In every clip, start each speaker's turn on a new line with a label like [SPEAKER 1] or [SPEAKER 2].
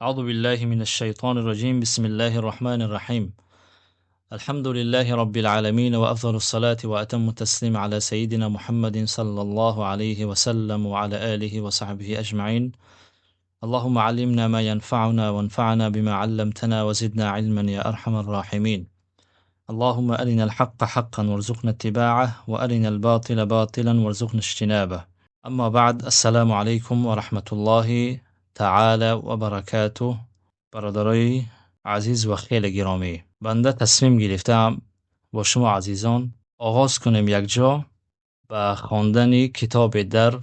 [SPEAKER 1] أعوذ بالله من الشيطان الرجيم. بسم الله الرحمن الرحيم. الحمد لله رب العالمين، وأفضل الصلاة وأتم التسليم على سيدنا محمد صلى الله عليه وسلم وعلى آله وصحبه أجمعين. اللهم علمنا ما ينفعنا وانفعنا بما علمتنا وزدنا علما يا أرحم الراحمين. اللهم أرنا الحق حقا وارزقنا اتباعه، وأرنا الباطل باطلا وارزقنا اجتنابه. اما بعد، السلام علیکم و رحمت الله تعالی و برکاته. برادرای عزیز و خیلی گرامی، بنده تصمیم گرفتم با شما عزیزان آغاز کنیم یک جا به خواندن کتاب در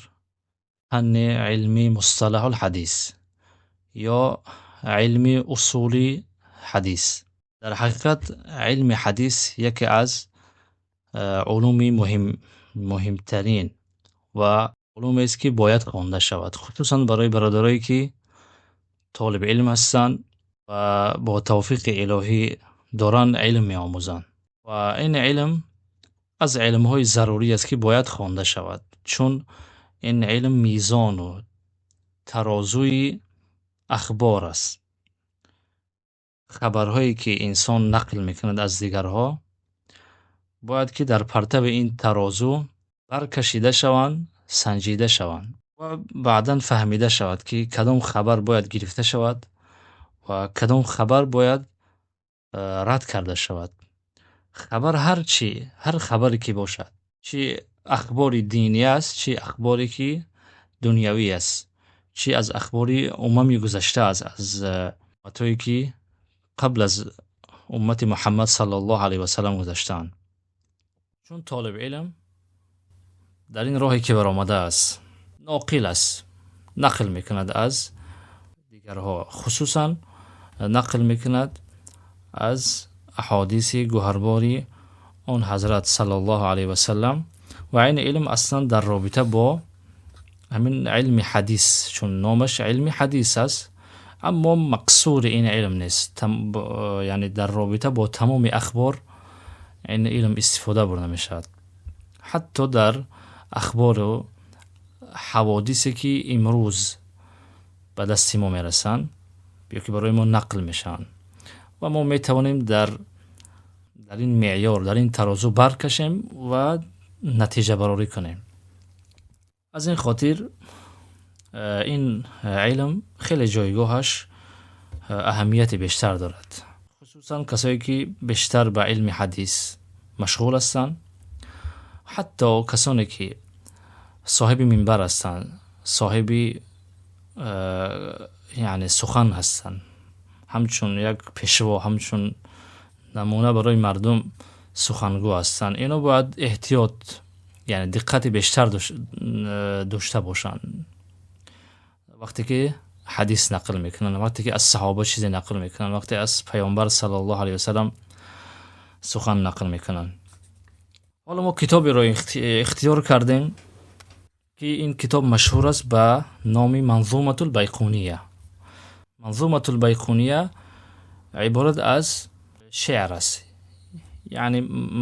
[SPEAKER 1] فن علمی مصطلح الحدیث یا علم اصولی حدیث. در حقیقت علم حدیث یکی از علوم مهمترین و علومی است که باید خوانده شود، خصوصا برای برادرایی که طالب علم هستند و با توفیق الهی دارن علم می آموزند. و این علم از علم های ضروری است که باید خوانده شود، چون این علم میزان و ترازوی اخبار است. خبرهایی که انسان نقل میکند از دیگرها باید که در پرتب این ترازو برکشیده شوند، سنجیده شوند و بعداً فهمیده شود که کدام خبر باید گرفته شود و کدام خبر باید رد کرده شود. خبر هر خبری که باشد، چه اخبار دینی است، چه اخباری که دنیوی است، چه از اخبار اممی گذشته است، از امتایی که قبل از امت محمد صلی الله علیه و سلم گذشتند. چون طالب علم در این راهی که برآمده است ناقل است، نقل میکند از دیگرها، خصوصا نقل میکند از احادیث گوهرباری آن حضرت صلی الله علیه و سلم. و این علم اصلا در رابطه با همین علم حدیث، چون نامش علم حدیث است، اما مقصور این علم نیست، یعنی در رابطه با تمام اخبار این علم استفاده برده میشد، حتی در اخبار و حوادثی که امروز به دست ما میرسن یا که برای ما نقل میشن و ما میتوانیم در این معیار، در این ترازو برکشیم و نتیجه برآوری کنیم. از این خاطر این علم خیلی جایگاهش اهمیت بیشتر دارد، خصوصا کسایی که بیشتر به علم حدیث مشغول هستند، حتی کسانی که صاحب منبر هستند، صاحب یعنی سخن هستند، همچون یک پیشوا، همچون نمونه برای مردم سخنگو هستند، اینا باید احتیاط، یعنی دقت بیشتر داشته باشند وقتی که حدیث نقل میکنن، وقتی که از صحابه چیزی نقل میکنن، وقتی از پیامبر صلی الله علیه و سلم سخن نقل میکنن. حالا ما کتابی رو اختیار کردیم که این کتاب مشهور است به نام منظومه البیقونیه. منظومه البیقونیه عبارت از شعر است، یعنی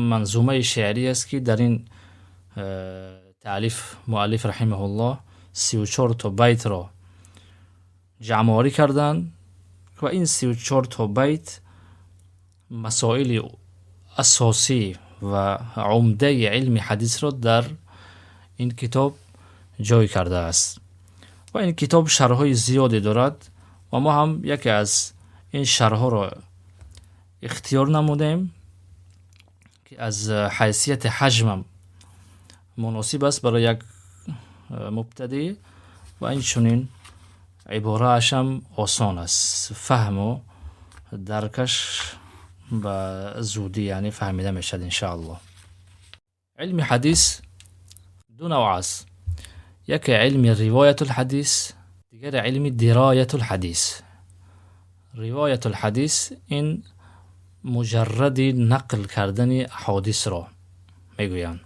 [SPEAKER 1] منظومه شعری است که در این تالیف مؤلف رحمه الله 34 تا بیت را جمع آوری کردند و این 34 تا بیت مسائل اساسی و عمده علم حدیث را در این کتاب جای کرده است. و این کتاب شرح‌های زیادی دارد و ما هم یکی از این شرح‌ها را اختیار نمودیم که از حیثیت حجم مناسب است برای یک مبتدی و این چنین عباره‌اش هم آسان است، فهم و درکش به زودی یعنی فهمیده میشد ان شاء الله. علم حدیث دو نوع است، یک علم روایت الحدیث، دیگر علم درایت الحدیث. روایت الحدیث این مجرد نقل کردن احادیث را میگویند،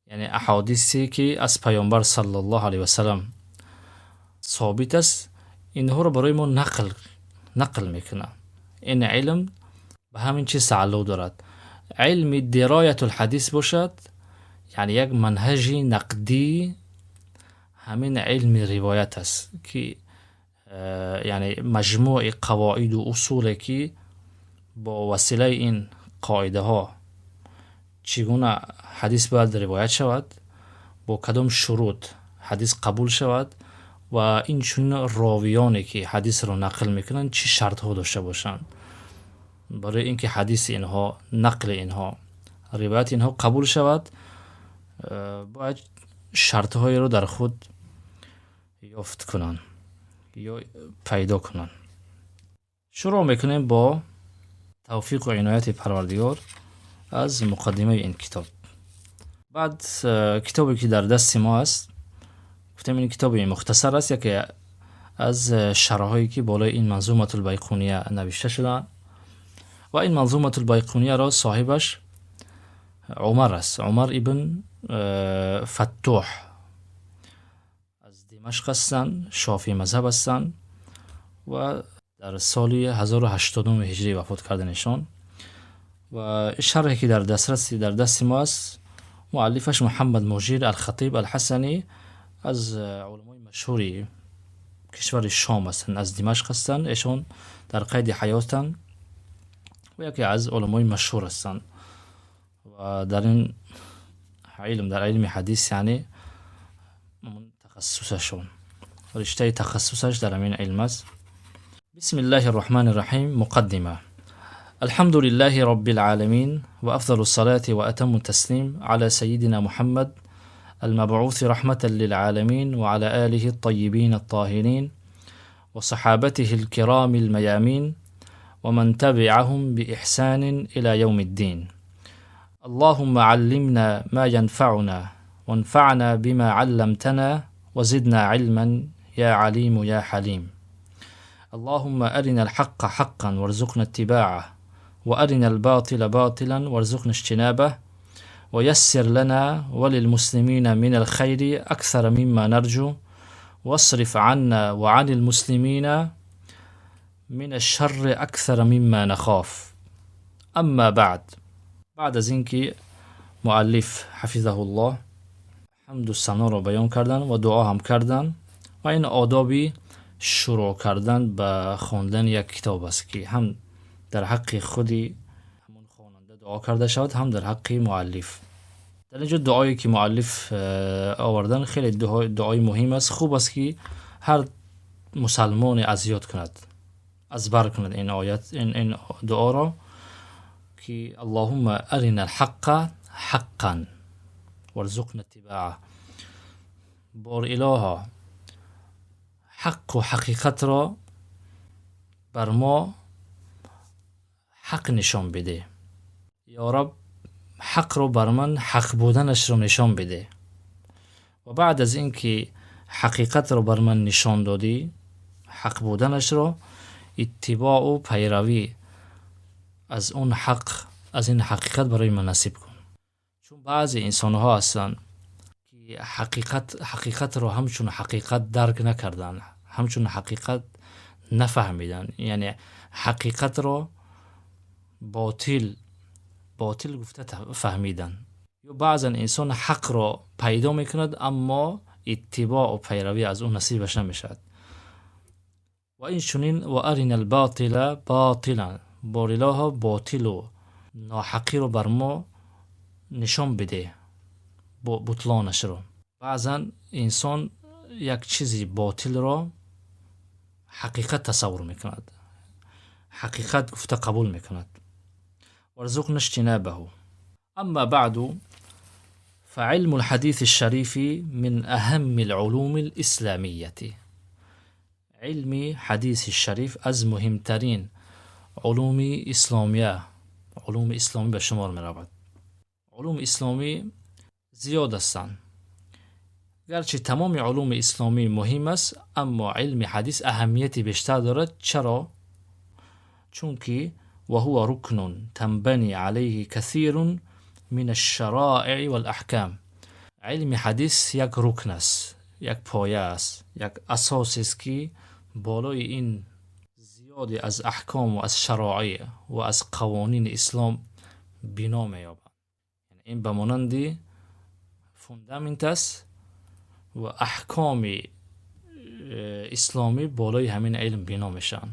[SPEAKER 1] یعنی احادیثی که از پیامبر صلی الله علیه و سلم ثابت است، اینها را برای ما نقل میکنه. این علم به همین چیز تعلق دارد. علم درایت الحدیث باشد یعنی یک منهج نقدی همین علم روایت است که یعنی مجموع قواعد و اصولی که با وسیله این قاعده ها چگونه حدیث باید روایت شود، با کدام شروط حدیث قبول شود و این چون راویانی که حدیث رو نقل میکنن چی شرط ها داشته باشند برای اینکه حدیث اینها، نقل اینها، روایت اینها قبول شود، باید شرط های رو در خود یافت کنن یا پیدا کنن. شروع میکنیم با توفیق و عنایت پروردگار از مقدمه این کتاب. بعد کتابی که در دست ما است، گفتم این کتابی مختصر است، یکی از شرحهایی که بالای این منظومه البیقونیه نوشته شدن و این منظومه البیقونیه را صاحبش عمر است، عمر ابن فتوح از دمشق هستند، شافعی مذهب هستند و در سال 1080 هجری وفات کردنشان. و شرحی که در دست ما است مؤلفش محمد مجیر الخطیب الحسنی از علمای مشهوری کشور شام هستند، از دمشق هستند، ایشون در قید حیاتند و یکی از علمای مشهور هستند و در این علم، در علم حدیث یعنی تخصصشون، رشته تخصصش در همین علم است. بسم الله الرحمن الرحیم. مقدمه. الحمد لله رب العالمين وأفضل الصلاة وأتم التسليم على سيدنا محمد المبعوث رحمة للعالمين وعلى آله الطيبين الطاهرين وصحابته الكرام الميامين ومن تبعهم بإحسان إلى يوم الدين. اللهم علمنا ما ينفعنا وانفعنا بما علمتنا وزدنا علما يا عليم يا حليم. اللهم أرنا الحق حقا وارزقنا اتباعه وأرنا الباطل باطلا وارزقنا اجتنابه ويسر لنا وللمسلمين من الخير أكثر مما نرجو واصرف عنا وعن المسلمين من الشر أكثر مما نخاف. أما بعد از اینکه مؤلف حفظه الله حمد و ثنا را بیان کردن و دعا هم کردن و این آدابی شروع کردن به خواندن یک کتاب است که هم در حق خودی همون خواننده دعا کرده شود، هم در حق مؤلف. در اینجا دعایی که مؤلف آوردن خیلی دعای مهم است. خوب است که هر مسلمان از کند، ازبر کند این آیت، این دعا را که اللهم ارنا الحق حقا وارزقنا اتباعه. بار الها حق و حقیقت را بر ما حق نشان بده. یا رب حق رو بر من حق بودنش رو نشان بده. و بعد از اینکه حقیقت رو بر من نشان دادی، حق بودنش رو، اتباع و پیروی از اون حق، از این حقیقت برای من نصیب کن. چون بعضی انسان ها هستن که حقیقت رو همچون حقیقت درک نکردن، همچون حقیقت نفهمیدن، یعنی حقیقت رو باطل گفته فهمیدن. یا بعضا انسان حق رو پیدا میکند اما اتباع و پیروی از اون نصیبش نمیشد. و این چنین و ارین الباطل باطلا، بار الها باطل و ناحقی رو بر ما نشان بده، بطلانش رو. بعضا انسان یک چیزی باطل رو حقیقت تصور میکند، حقیقت گفته قبول میکند. وارزقنا اجتنابه. اما بعد فعلم الحديث الشريف من أهم العلوم الإسلامية. علم حدیث شریف از مهمترین علوم اسلامی به شمار می رود. علوم اسلامی زیاد هستند، گرچه تمام علوم اسلامی مهم است اما علم حدیث اهمیتی بیشتر دارد. چرا؟ چون که وهو ركن تنبني عليه كثير من الشرائع والأحكام. علم حدیث یک رکن است، یک پایه است، یک اساس است که بالای این زیادی از احکام و از شرایع و از قوانین اسلام بنا می‌یابد. یعنی این به مانند فوندامنت است و احکام اسلامی بالای همین علم بنا میشن.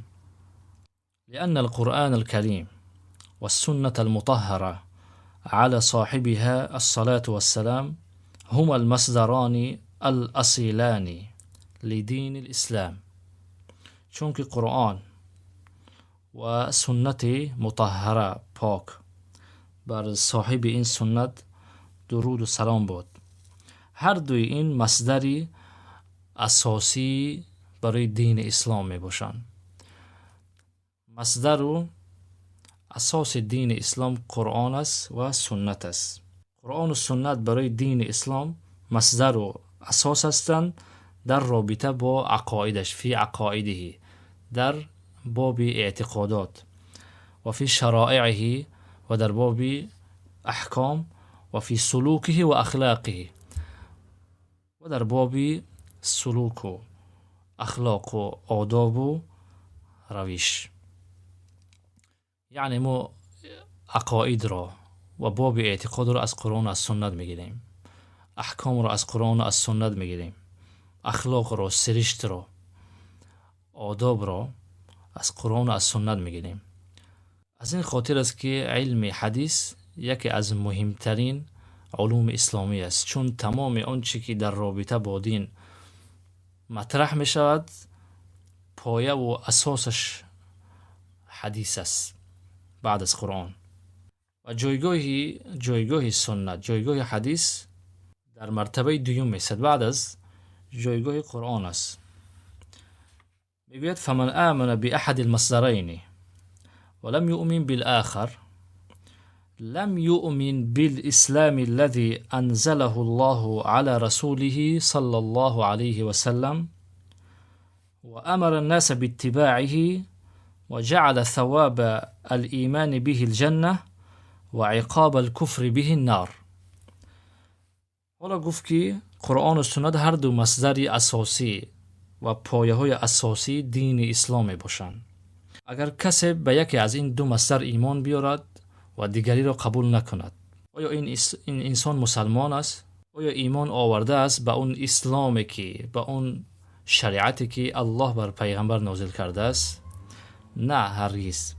[SPEAKER 1] لأن القرآن الكريم والسنة المطهرة على صاحبها الصلاة والسلام هما المصدران الأصيلان لدين الإسلام. چون که قرآن و سنت مطهره پاک بر صاحب این سنت درود و سلام بود، هر دوی این مصدری اساسی برای دین اسلام می باشند. مصدر و اساس دین اسلام قرآن است و سنت است. قرآن و سنت برای دین اسلام مصدر و اساس هستند در رابطه با عقایدش، فی عقایده، در باب اعتقادات، و فی شرائعه، و در باب احکام، و فی سلوکه و اخلاقه، و در باب سلوک و اخلاق و آداب و رویش. یعنی ما عقاید را و باب اعتقاد را از قرآن و از سنت میگیریم، احکام را از قرآن و از سنت میگیریم، اخلاق را، سرشت را، آداب را از قرآن و از سنت میگیریم. از این خاطر است که علم حدیث یکی از مهمترین علوم اسلامی است، چون تمام آنچه که در رابطه با دین مطرح می شود پایه و اساسش حدیث است بعد از قرآن. و جایگاه سنت، جایگاه حدیث در مرتبه دوم میست بعد از جایگاه قرآن است. میگوید فمن آمن بأحد المصدرين ولم يؤمن بالآخر لم يؤمن بالإسلام الذي أنزله الله على رسوله صلى الله عليه وسلم وأمر الناس باتباعه وجعل ثواب الإيمان به الجنة وعقاب الكفر به النار. حالا گفت که قرآن و سنت هر دو مصدر اساسی و پایه های اساسی دین اسلام باشند. اگر کسی به یکی از این دو مصدر ایمان بیارد و دیگری را قبول نکند، آیا این انسان مسلمان است؟ آیا ایمان آورده است به اون اسلامی که، به اون شریعتی که الله بر پیغمبر نازل کرده است؟ نه، هرگز.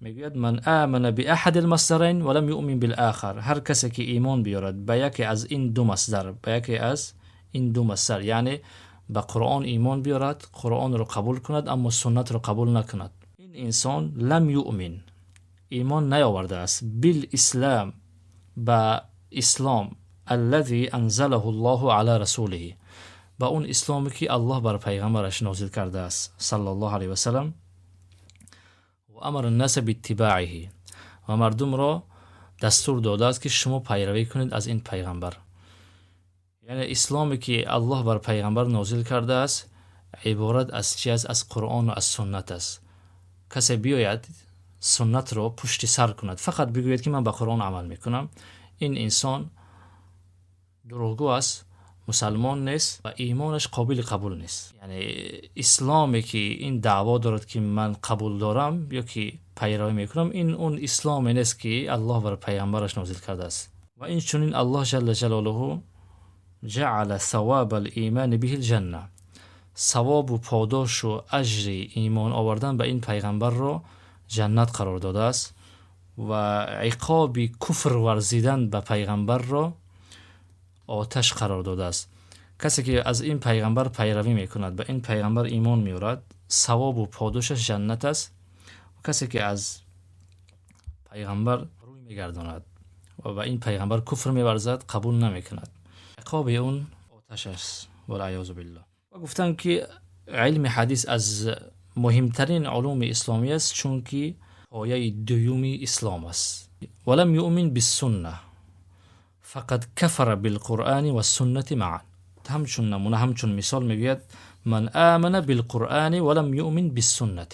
[SPEAKER 1] میگوید من آمن بأحد المصدرین ولم یؤمن بالآخر. هر کسی که ایمان بیارد به یکی از این دو مصدر، به یکی از این دو مصدر، یعنی به قرآن ایمان بیارد، قرآن را قبول کند اما سنت را قبول نکند، این انسان لم یؤمن، ایمان نیاورده است، بالاسلام، با اسلام، الذي انزله الله علی رسوله، با اون اسلامی که الله بر پیغمبرش نازل کرده است صلی الله علیه و سلم، و امر الناس باتباعه، و مردم را دستور داده است که شما پیروی کنید از این پیغمبر. یعنی اسلامی که الله بر پیغمبر نازل کرده است عبارت از چی است؟ از قرآن و از سنت است. کسی بیاید سنت را پشت سر کند، فقط بگوید که من به قرآن عمل میکنم، این انسان دروغگو است، مسلمان نیست و ایمانش قابل قبول نیست. یعنی اسلامی که این دعوا دارد که من قبول دارم یا که پیروی میکنم، این اون اسلامی نیست که الله بر پیغمبرش نازل کرده است. و این چنین الله جل جلاله جعل ثواب الایمان به الجنه، ثواب و پاداش و اجر ایمان آوردن به این پیغمبر را جنت قرار داده است، و عقاب کفر ورزیدن به پیغمبر را آتش قرار داده است. کسی که از این پیغمبر پیروی میکند، به این پیغمبر ایمان میارد، ثواب و پاداشش جنت است. و کسی که از پیغمبر روی میگرداند و به این پیغمبر کفر میورزد، قبول نمیکند، عقاب اون آتش است، والعیاذ بالله. و گفتن که علم حدیث از مهمترین علوم اسلامی است، چون که پایه دوم اسلام است. ولم یؤمن بالسنه فقد کفر بالقرآن و السنه معا. همچون نمونه، همچون مثال میگوید من آمن بالقرآن ولم یؤمن بالسنه.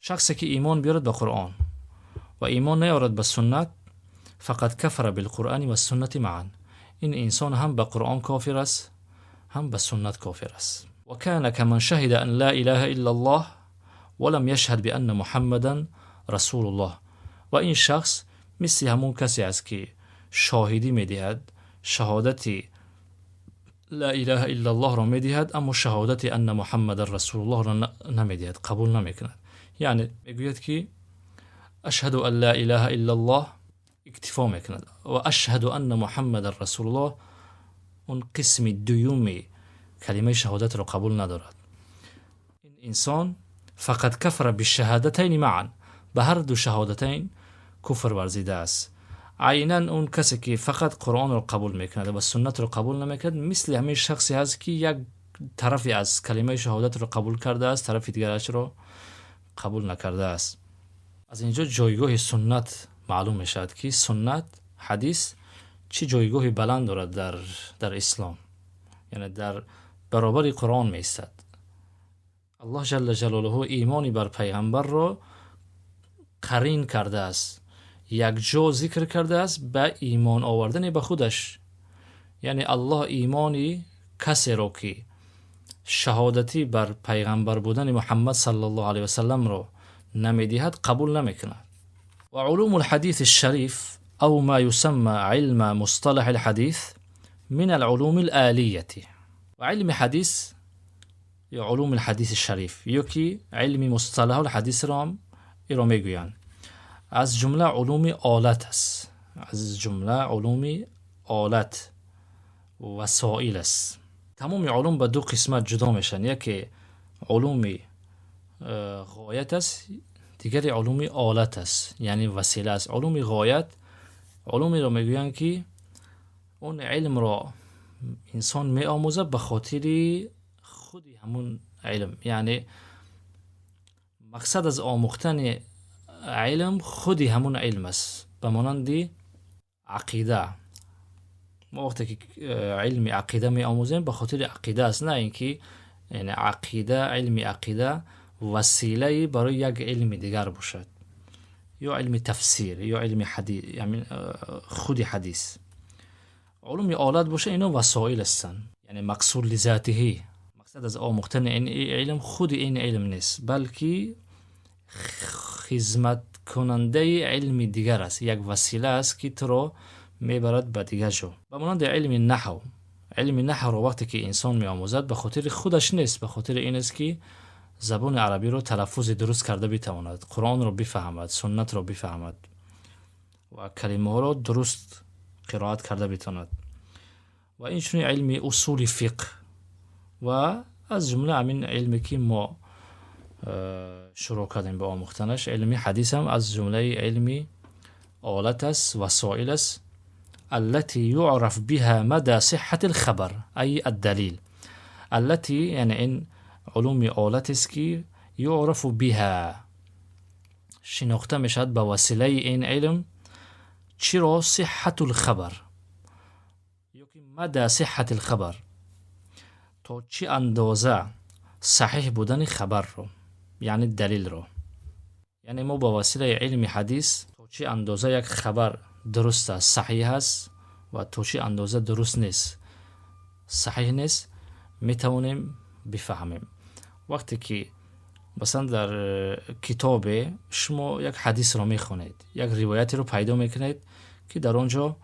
[SPEAKER 1] شخصی که ایمان بیارد به قرآن و ایمان نیارد به سنت، فقد کفر بالقرآن و السنه معا، این انسان هم به قرآن کافر است، هم به سنت کافر است. و کان کمن شهد ان لا اله الا الله ولم یشهد بان محمدا رسول الله. و این شخص مثل همون کسی است که شاهدی میدهد، شهادتی لا اله الا الله را میدهد اما شهادت ان محمد رسول الله را نمیدهد، قبول نمیکند. یعنی میگوید که اشهد ان لا اله الا الله اکتفا میکند و اشهد ان محمد رسول الله اون قسم دومی کلمه شهادت را قبول ندارد. این انسان فقط کفر بالشهادتین معا، به هر دو شهادتین کفر ورزیده است. عینا اون کسی که فقط قرآن را قبول میکند و سنت را قبول نمیکند مثل همین شخصی هست که یک طرفی از کلمه شهادت را قبول کرده است، طرف دیگرش را قبول نکرده است. از اینجا جایگاه سنت معلوم میشد که سنت، حدیث چی جایگاه بلند دارد در اسلام، یعنی در برابر قرآن میستد. الله جل جلاله ایمانی بر پیغمبر را قرین کرده است، یک جا ذکر کرده است به ایمان آوردن به خودش. یعنی الله ایمانی کسی را که شهادتی بر پیغمبر بودن محمد صلی الله علیه و سلم را نمیدهد قبول نمیکند. و علوم الحديث الشريف او ما يسمى علم مصطلح الحديث من العلوم الآلية. و علم حدیث یا علوم الحديث الشريف یکی علم مصطلح الحديث را میگویند از جمله علوم آلت است، از جمله علوم آلت وسائل است. تمام علوم به دو قسمت جدا میشن، یکی علوم غایت است، دیگری علوم آلت است یعنی وسیله است. علوم غایت علومی را میگویند که اون علم را انسان می آموزه به خاطر خودی همون علم، یعنی مقصد از آموختن علم خودی همون علم است. به مانند عقیده، ما وقتی که علم عقیده می آموزیم به خاطر عقیده است، نه اینکه یعنی عقیده، علم عقیده وسیله برای یک علم دیگر باشد، یا علم تفسیر یا علم حدیث، یعنی خودی حدیث. علوم آلت باشه اینا وسایل هستن، یعنی مقصود لذاته، مقصد از آموختن این علم خود این علم نیست بلکه خدمت کننده علم دیگر است، یک وسیله است که تو را میبرد به دیگر جا. به مانند علم نحو، علم نحو را وقتی که انسان میآموزد به خاطر خودش نیست، به خاطر این است که زبان عربی رو تلفظ درست کرده بتواند، قرآن رو بفهمد، سنت رو بفهمد و کلمه ها رو درست قرائت کرده بتواند. و این چون علم اصول فقه و از جمله همین علمی که ما شروع کردیم به آموختنش، علمی حدیث هم از جمله علمی آلت است، وسائل است، التي يعرف بها مدى صحة الخبر ای الدلیل. التي یعنی این علوم آلت است که یعرف بها شناخته میشد به وسیله این علم چرا صحت الخبر، یا که مدى صحت الخبر، تا چی اندازه صحیح بودن خبر رو، یعنی دلیل رو. یعنی ما با وسیله علم حدیث تا چی اندازه یک خبر درست است، صحیح است، و تا چی اندازه درست نیست، صحیح نیست، میتونیم بفهمیم. وقتی که مثلا در کتاب شما یک حدیث رو میخونید، یک روایتی رو پیدا میکنید که در آنجا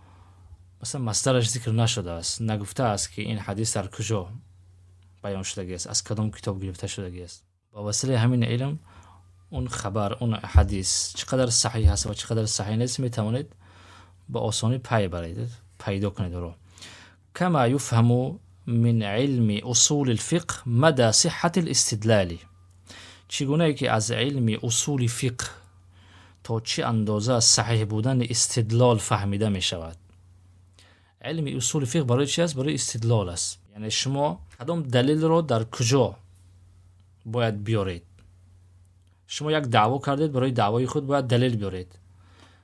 [SPEAKER 1] مثلا مصدرش ذکر نشده است، نگفته است که این حدیث در کجا بیان شده است، از کدام کتاب گرفته شده است. با وسیله همین علم اون خبر، اون حدیث چقدر صحیح است و چقدر صحیح نیست میتوانید با آسانی پیدا کنید رو. کما یفهم من علم اصول الفقه مدى صحة الاستدلال، چگونه ای که از علم اصول فقه تا چه اندازه صحیح بودن استدلال فهمیده می شود. علم اصول فقه برای چی است؟ برای استدلال است. یعنی شما کدام دلیل رو در کجا باید بیارید. شما یک دعوا کردید، برای دعوای خود باید دلیل بیارید.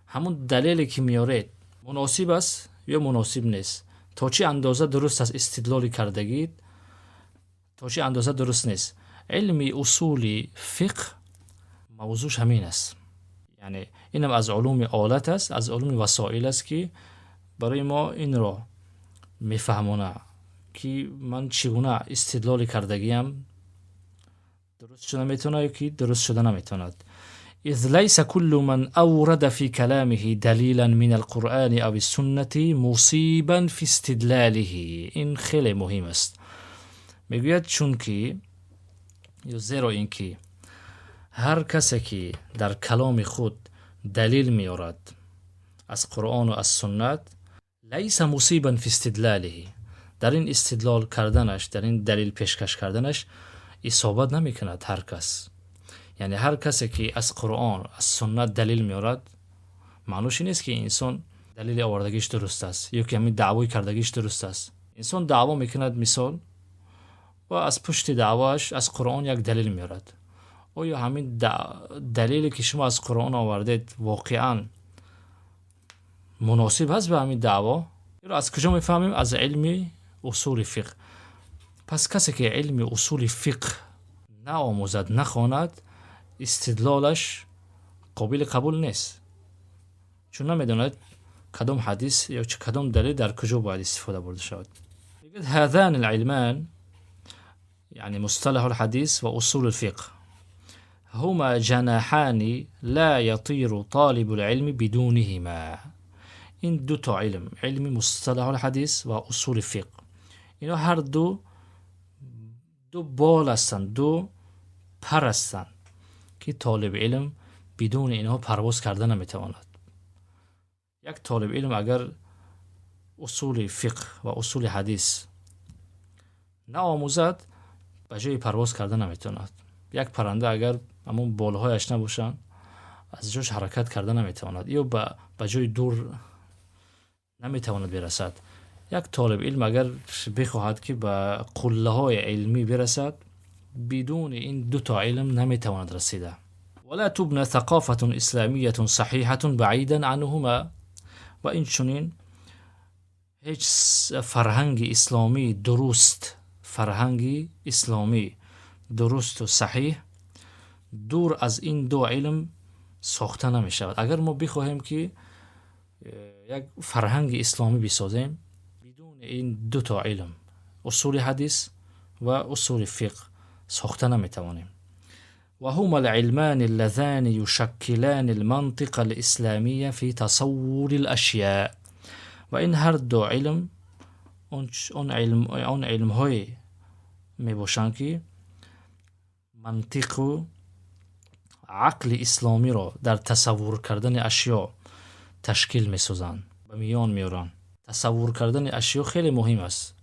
[SPEAKER 1] همون دلیلی که میارید مناسب است یا مناسب نیست، تا چه اندازه درست است استدلالی کردگید، تا چه اندازه درست نیست. علم اصول فقه موضوعش همین است. یعنی اینم از علوم آلت است، از علوم وسائل است که برای ما این را میفهمونه که من چگونه استدلال کردگیم درست شده میتونه یا که درست شده نمیتوند. اذ ليس كل من أورد في كلامه دلیلا من القرآن او السنة مصیبا في استدلاله. این خیلی مهم است. میگوید چون که یا زیرا اینکه هر کسی که در کلام خود دلیل میارد از قرآن و از سنت، لیس مصیبا فی استدلاله، در این استدلال کردنش، در این دلیل پیشکش کردنش اصابت نمیکند هر کس. یعنی هر کسی که از قرآن از سنت دلیل میارد، معنوش نیست که انسان دلیل آوردگیش درست است یا که همین دعوی کردگیش درست است. انسان دعوا میکند مثال و از پشت دعواش از قرآن یک دلیل میارد. یا همین دلیلی که شما از قرآن آوردید واقعا مناسب هست به همین دعوا؟ یا از کجا میفهمیم؟ از علم اصول فقه. پس کسی که علم اصول فقه نآموزد، نخواند، استدلالش قابل قبول نیست، چون نمیداند کدام حدیث یا کدام دلیل در کجا باید استفاده برده شود. هذان العلمان يعني مصطلح الحديث وأصول الفقه هما جناحان لا يطير طالب العلم بدونهما. این دو تا علم، علم مصطلح الحدیث و اصول فقه، اینا هر دو بال هستند، دو پر هستند که طالب علم بدون اینها پرواز کردن نمیتواند. یک طالب علم اگر اصول فقه و اصول حدیث نآموزد، به جای پرواز کردن نمیتواند. یک پرنده اگر همون بالهایش نباشن، از جاش حرکت کردن نمیتواند یا به جای دور نمیتواند برسد. یک طالب علم اگر بخواهد که به قله های علمی برسد، بدون این دو تا علم نمیتواند رسیده. ولا تبنى ثقافة اسلامیه صحیحة بعیدا عنهما. و این چنین هیچ فرهنگ اسلامی درست، فرهنگ اسلامی درست و صحیح دور از این دو علم ساخته نمی شود. اگر ما بخواهیم که یک فرهنگ اسلامی بسازیم بدون این دو تا علم، اصول حدیث و اصول فقه، ساخته نمی توانیم. و هما العلمان اللذان يشكلان المنطق الاسلامی في تصور الاشیاء. و این هر دو علم اون علم های می باشند که منطق و عقل اسلامی را در تصور کردن اشیاء تشکیل می سازند، به میان میارن. تصور کردن اشیاء خیلی مهم است.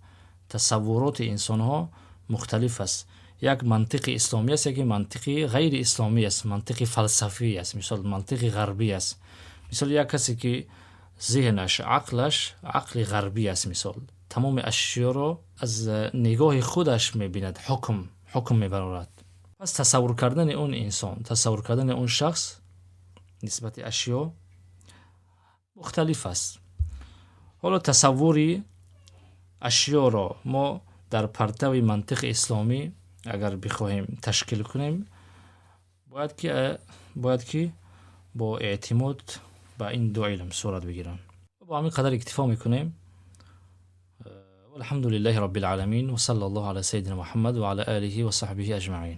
[SPEAKER 1] تصورات انسان ها مختلف است. یک منطق اسلامی است، یک منطقی غیر اسلامی است، منطقی فلسفی است، مثلا منطقی غربی است. مثلا یک کسی که ذهنش، عقلش عقل غربی است، مثلا تمام اشیاء را از نگاه خودش میبیند، حکم میبرد. پس تصور کردن اون انسان، تصور کردن اون شخص نسبت اشیاء مختلف است. حالا تصوری اشیاء را ما در پرتو منطق اسلامی اگر بخواهیم تشکیل کنیم، باید که با اعتماد به این دو علم صورت بگیرن. با همین قدر اکتفا میکنیم. والحمد لله رب العالمين، وصلى الله على سيدنا محمد وعلى آله وصحبه أجمعين.